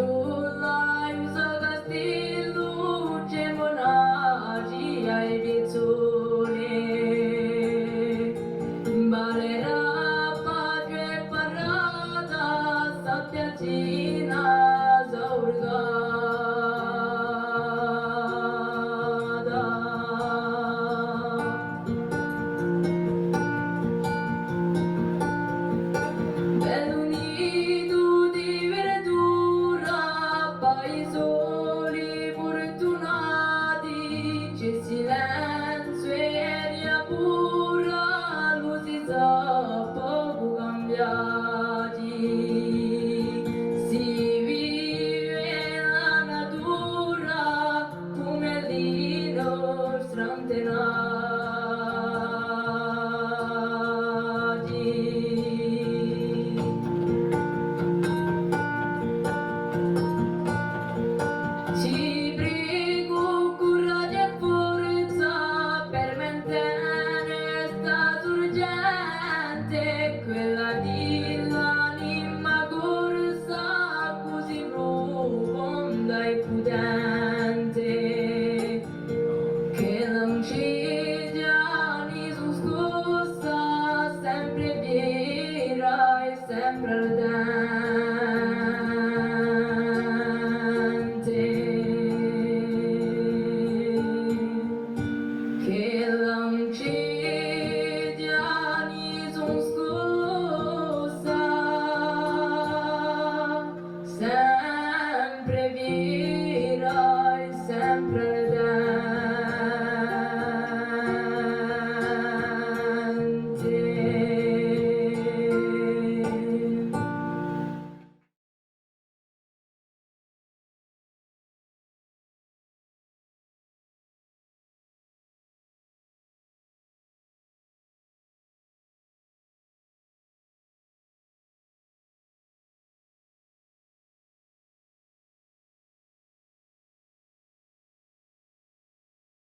giulla usa castillo gemonagi ai pizzone balerà pace parata sappiatina zaurgata Bell'unido di verdura, paesoli fortunati, c'è silenzio e aria pura, luci poco cambiati. Si vive la natura come lì nostra antenati. Ci prego coraggio e forza per mantenere stato urgente quella di l'anima corsa così profonda e potente che non ci già su scossa sempre vera e sempre ardente che non ci già su scossa sempre vera e sempre